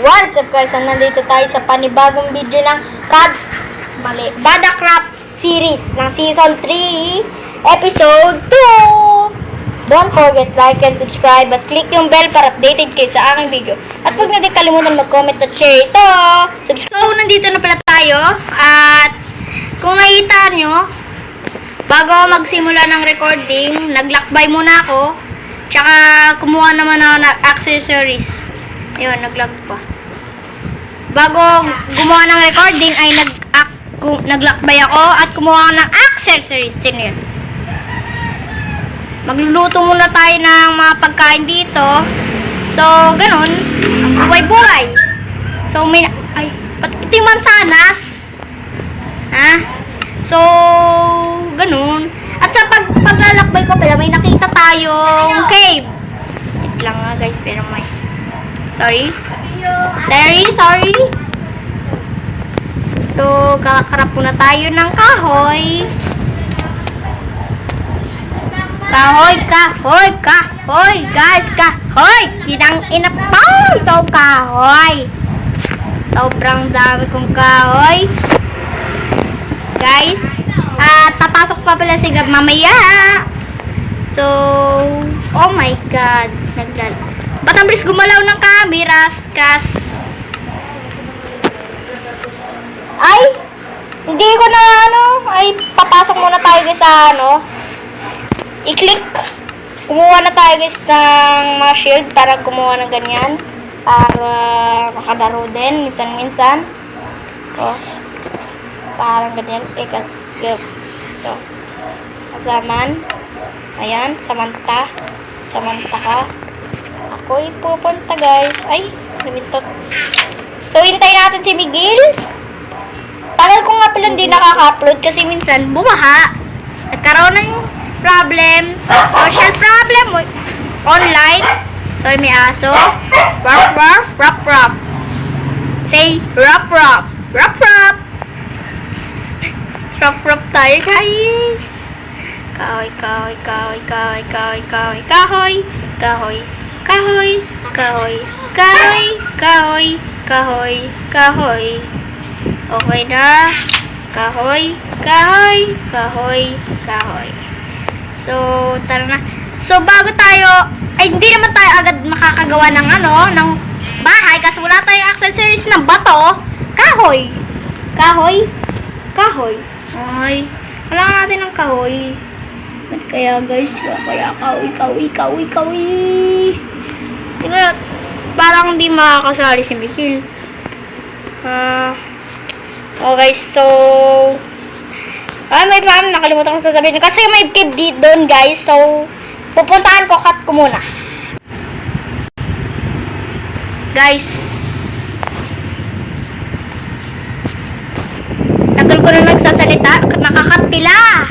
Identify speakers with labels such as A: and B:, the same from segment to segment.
A: What's up guys? Nandito tayo sa panibagong video ng Badacraft series ng Season 3, Episode 2. Don't forget like and subscribe at click yung bell para updated kayo sa aking video. At huwag na din kalimutan mag-comment at share ito. So, nandito na pala tayo. At kung nakita nyo, bago ako magsimula ng recording, naglakbay muna ako. Tsaka kumuha naman ako ng accessories. Ayun, naglag pa. Bago gumawa ng recording ay naglakbay ako at kumuha ng accessories. Sino yun? Magluluto muna tayo ng mga pagkain dito. So, ganun. Buhay-buhay. So, ay, pati ito yung mansanas. Ha? So, ganun. At sa paglalakbay ko pala, may nakita tayong cave. Wait lang nga guys, pero may... Sorry. So, kakakarap muna tayo ng kahoy. Kahoy, guys, kahoy. Ginang inapaw. So, kahoy. Sobrang dami kong kahoy. Guys, tapasok pa pala si Gab mamaya. So, oh my God. Ba't ang bilis gumalaw ng cameras, kas? Ay, hindi ko na ay papasok muna tayo guys sa i-click. Kumuha na tayo guys ng mga shield para kumuha ng ganyan. Para makadaro din, minsan-minsan. Oh. Parang ganyan. Ito. Kasaman. Ayan, samanta ka. Ako'y pupunta guys. Ay, lumitot. So, hintayin natin si Miguel. Tagal ko nga pala hindi nakaka-upload kasi minsan bumaha. Nagkaroon ng problem. Social problem. Online. So, may aso. Ruff. Say, ruff. Ruff tayo guys. Kahoy. Okay na. Kahoy. So, tara na. So, bago tayo, ay hindi naman tayo agad makakagawa ng bahay kasi wala tayong accessories ng bato. Kahoy. Ay, kailangan natin ng kahoy. Kaya guys, kahoy. Tingnan, parang hindi makakasali si Miguel. Guys, so may plan, nakalimutan ko sasabihin kasi may cave dito doon guys. So, pupuntahan ko, cut ko muna. Guys, tagal ko na nagsasalita, nakakat pila.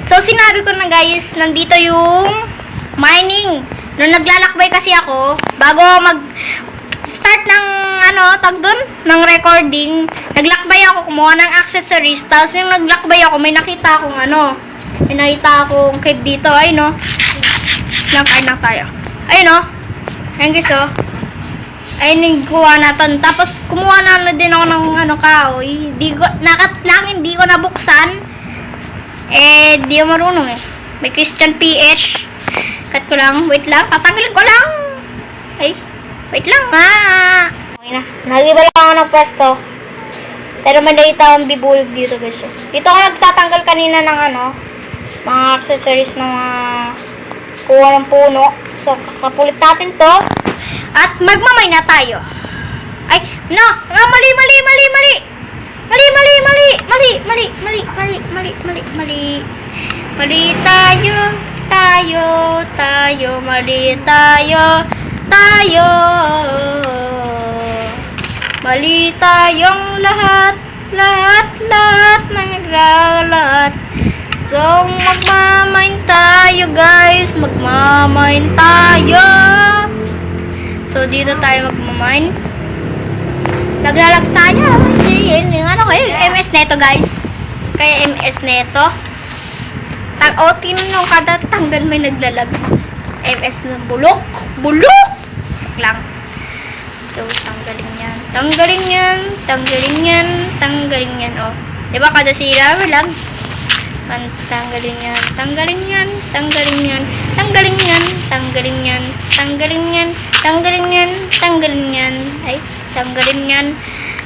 A: So, sinabi ko na guys, nandito yung mining. Nung naglalakbay kasi ako, bago mag-start ng ng recording, naglakbay ako, kumuha ng accessories. Tapos yung naglakbay ako, may nakita akong cave dito. Ayun no. Kain lang tayo. Ayun no. Ayun guys oh. Ayun yung kuha natin. Tapos kumuha na din ako ng kahoy. Hindi ko nabuksan. Di ako marunong eh. May Christian PH. Cut ko lang. Wait lang. Tatanggalin ko lang. Ay. Wait lang ha. Okay na. Nagiba lang ako ng pwesto. Pero malita akong bibuyog dito guys. Dito ako nagtatanggal kanina ng mga accessories ng kuha ng puno. So, kakapulit natin to. At magmamay na tayo. Ay, no. Mali. Mali tayo. Mali tayong lahat naglalat. So, magmamain tayo guys. So, dito tayo magmamain. Naglalag tayo. Yung MS neto guys. Kaya MS neto. Tinanong kada tanggal may naglalag. MS na bulok lang. So, Tanggalin yan. Tanggalin yan. Tanggalin yan. O. Diba kada sira lang? Tanggalin yan. Tanggalin yan. Tanggalin yan. Tanggalin yan. Tanggalin yan. Tanggalin yan. Tanggalin yan. Tanggalin yan. Ay, tanggalin yan.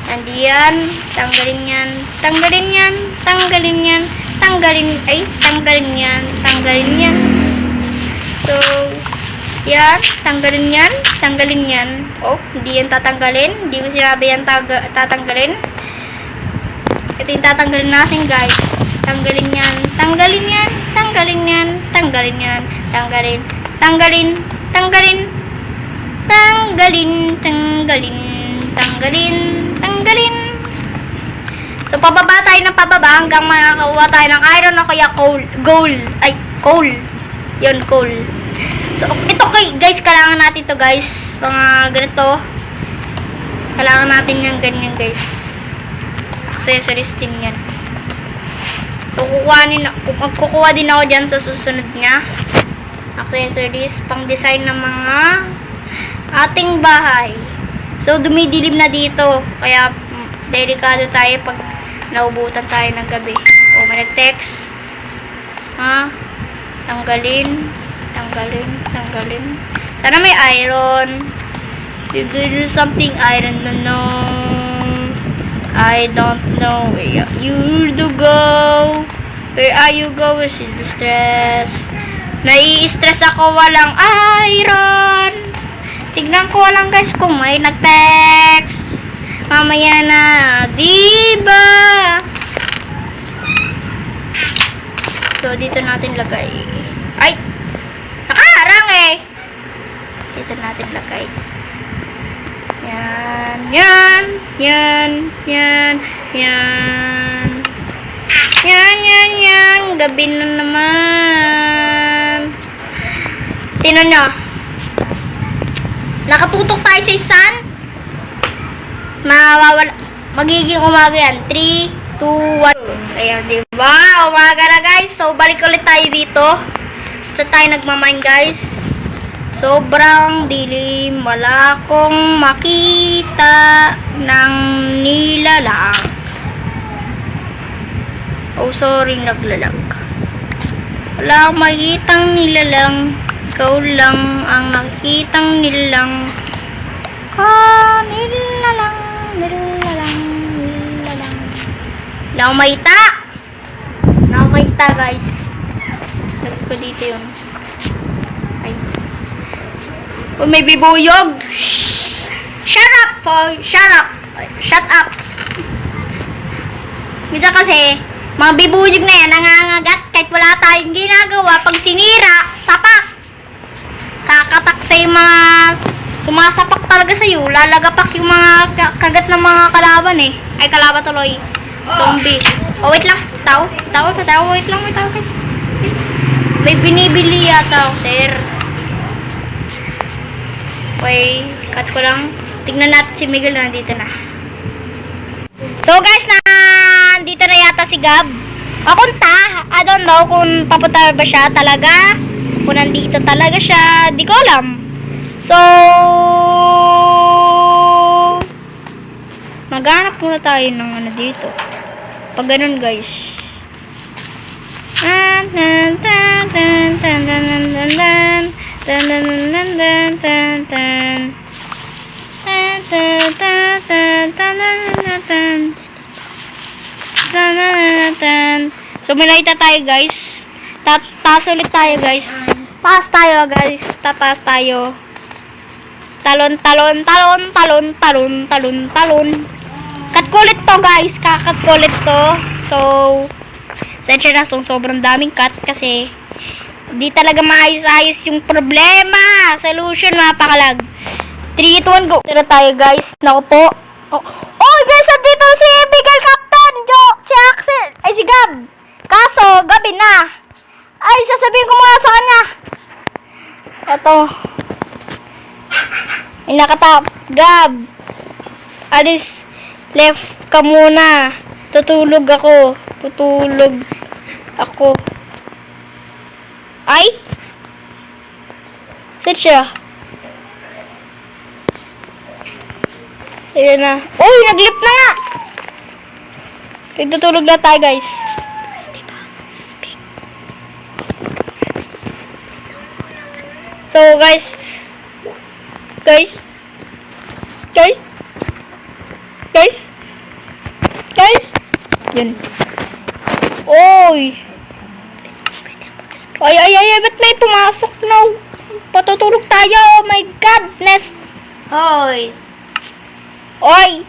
A: Andiyan. Tanggalin yan. Tanggalin yan. Tanggalin yan. Tanggalin. Ay, tanggalin yan. Tanggalin yan. So, yan. Tanggalin yan. Tanggalin yan. Oh, hindi yan tatanggalin. Hindi ko sinabi yan tatanggalin. Ito yung tatanggalin natin, guys. Tanggalin yan. Tanggalin yan. Tanggalin yan. Tanggalin yan. Tanggalin. Tanggalin. Tanggalin. Tanggalin. Tanggalin. Tanggalin. Tanggalin. So, pababa tayo ng pababa hanggang makakakuha tayo ng iron o kaya coal. Coal. Yun, coal. So, ito guys, kailangan natin to guys. Mga ganito. Kailangan natin yung ganyan, guys. Accessories din yan. So, kukuha din ako dyan sa susunod niya. Accessories, pang design ng mga ating bahay. So, dumidilim na dito. Kaya, delikado tayo pag naubutan tayo ng gabi. O, may nag-text. Ha? Tanggalin. Tanggalin. Tanggalin. Sana may iron. If there's something I don't know. I don't know where you to go. Where are you going? Where's the stress? Nai-stress ako, walang iron. Tignan ko lang guys kung may nag-text. Mamaya na, diba? So, dito natin lagay. Ay! Nakaharang eh! Dito natin lagay. Yan, yan, yan, yan, yan. Yan, yan, yan. Gabi na naman. Tingnan nyo. Nakatutok tayo sa sun. Magiging umaga yan. 3, 2, 1. Ayan, diba? Umaga na guys. So, balik ulit tayo dito. Sa tayo nagmamine guys. Sobrang dilim. Wala akong makita ng nilalang. Oh, sorry, naglalag. Wala akong makitang nilalang. Ikaw lang ang nakikitang nilalang. Nilalang, nilalang, nilalang. Wala akong makita. Wala akong makita, guys. Lagay ko dito yun. Ay. Oh, may bibuyog. Shut up, boy. Shut up. Shut up. Minsan kasi, mga bibuyog na yan, nangangagat kahit wala tayong ginagawa. Pag sinira, sapak. Kakatak sa yung mga sumasapak talaga sa'yo. Lalagapak yung mga kagat ng mga kalaban eh. Ay, kalaban tuloy. Zombie. Oh, wait lang. Tao. Wait lang, may tao. May binibili yata ako, sir. Okay, cut ko lang. Tignan natin si Miguel na nandito na. So guys, nandito na yata si Gab. Papunta. I don't know kung papunta ba siya talaga. Kung nandito talaga siya. Di ko alam. So, maghanap muna tayo ng ano dito. Pag ganun guys. So, minayta tayo guys. Taas ulit tayo guys. Taas tayo guys. Tataas tayo. Talon. Cut ko ulit to guys. Kakat ko ulit to. So, sensya na sobrang daming cut kasi di talaga maayos-ayos yung problema. Solution, mapakalag. 3, 2, 1, go. Tira tayo guys. Naku po. Oh guys, dito si Bigel Captain. Si Axel. Ay, si Gab. Kaso, gabi na. Ay, sasabihin ko muna sa kanya. Ito. Ay, nakatap. Gab. Alis. Left ka muna. Tutulog ako. Ay? Saan siya? Ayan na. Uy, nag-lift na nga! Tutulog na tayo, guys. So, guys. Yan. Oy! Ay, ba't may pumasok na? Patutulog tayo, oh my godness!
B: Hoy!
A: Oy!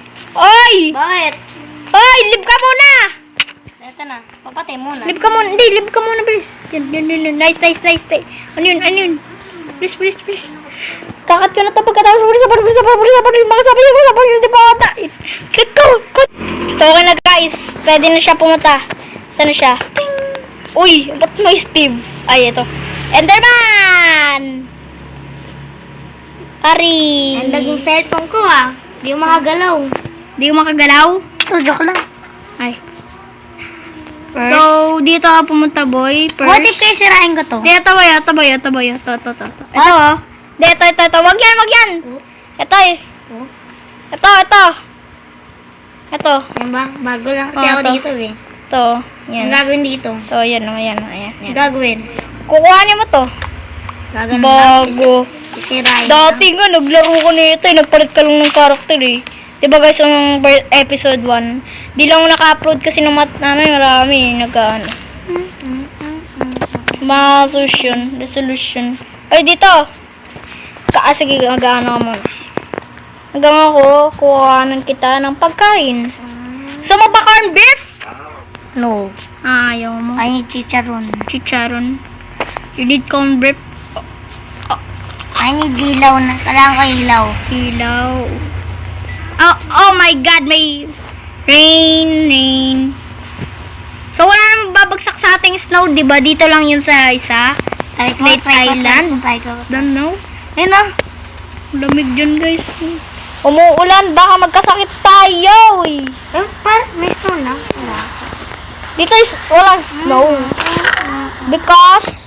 B: Bakit?
A: Oy, live ka muna!
B: Eto na, papatay muna.
A: Live ka muna, live ka muna, please. Yan. Nice. Ano yun? Please. Kakat ko na ito pagkatapos. Mga sabi hindi pa ata. Click ko. So, okay na guys. Pwede na siya pumunta. Saan na siya? Uy, ba't may Steve? Ay, ito. Enderman! Ari.
B: Ang yung cellphone ko Di mo makagalaw.
A: Di mo makagalaw?
B: Joke lang.
A: Ay. So, dito ako pumunta, boy. First.
B: What if kayo sirain ko to?
A: Ito, boy. Ito. Ito, oh. Ito. Wag yan. Ito, eh. Ito.
B: Yan ba? Bago lang kasi
A: Oh,
B: ako
A: to.
B: dito eh.
A: Ito.
B: Ang
A: Yan.
B: gagawin dito?
A: Ito, yan.
B: Ang gagawin?
A: Kukuhanin mo to.
B: Gagawin
A: Bago.
B: Sisirain
A: Dati nga, naglaro ko nito eh. Nagpalit ka lang ng karakter eh. Diba guys, yung episode 1, di lang naka-upload kasi ng marami, resolution. Ay, dito! Sige, mag-ano ka muna. Hanggang ako, kuhanan kita ng pagkain. Gusto mo ba corn beef?
B: No.
A: Ayaw mo.
B: I need chicharon.
A: Chicharon. You need corn beef?
B: I need ilaw na. Kailangan ko ilaw.
A: Ilaw. Oh my God, may rain. So, wala namang babagsak sa ating snow, di ba? Dito lang yun sa isa. Lake Island. Don't know.
B: Ayun na.
A: Lamig dyan, guys. Umuulan, baka magkasakit tayo, eh.
B: May snow na. Wala.
A: Dito is walang snow. Because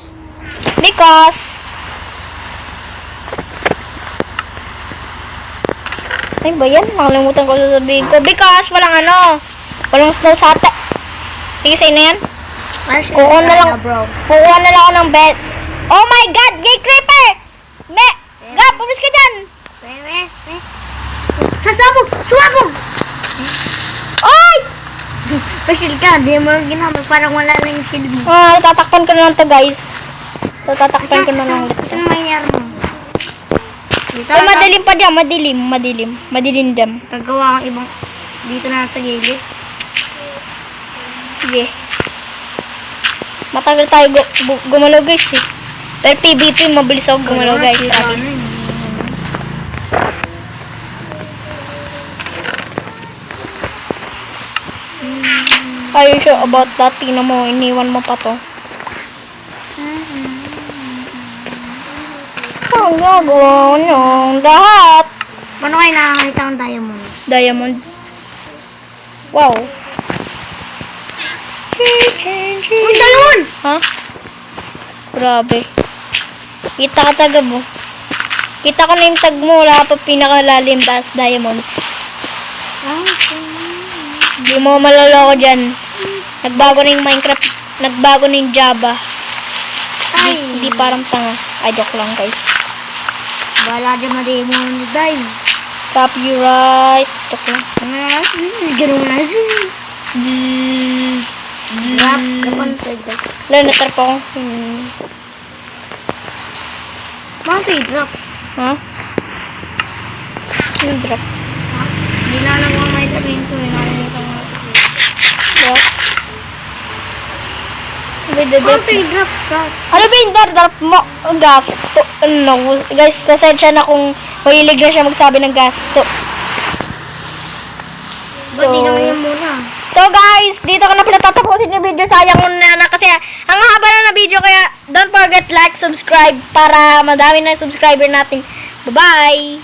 A: ay ba yan? Nakalimutan ko sasabihin ko. Because walang snow sa ate. Sige, sa'yo na yan. Kukuha na lang ako ng bed. Oh my God! Gay creeper! Gab, pumis ka dyan!
B: Suwabog!
A: Ay!
B: Pasil ka, di mo ginamit. Parang wala lang yung silbi.
A: Tatakpan ko na lang to, guys. Tatakpan ko na lang ulit.
B: Saan mangyari mo? Dito
A: Ay, madilim pa dyan. Madilim dyan.
B: Gagawa kang ibang dito na sa gilid.
A: Sige. Matagal tayo gumalaw, guys, eh. Pero PvP, mabilis ako gumalaw, guys. Promise. Are you sure about that? Tingnan mo, iniwan mo pa to. Ang gagawa niyong lahat.
B: Paano kayo nakakita ng diamond?
A: Diamond. Wow.
B: Uy, diamond!
A: Ha? Grabe. Kita ka taga mo. Kita ko na yung tag mo. Wala pa pinakalalim taas diamonds. Hindi mo malaloko dyan. Nagbago na yung Minecraft. Nagbago na yung Java. Hindi parang tanga. Ay, joke lang, guys.
B: Bala dyan mademo ni dive.
A: Copyright. Joke lang.
B: Ganun nga. Drop. Kapon.
A: Wala, natarp ako.
B: Bakit ito i-drop?
A: Ha? Yung drop.
B: Hindi na lang ako may sabihin ko.
A: Drop.
B: Bakit i-drop? Gas.
A: Ano ba yung drop mo? Gasto. No. Guys, pasensya na kung mahilig na siya magsabi ng gasto.
B: Ba't di naman yan muna?
A: So guys, dito ko na pinatatapusin yung video. Sayang na kasi ang haba na video. Kaya don't forget like, subscribe para madami na subscriber natin. Bye-bye!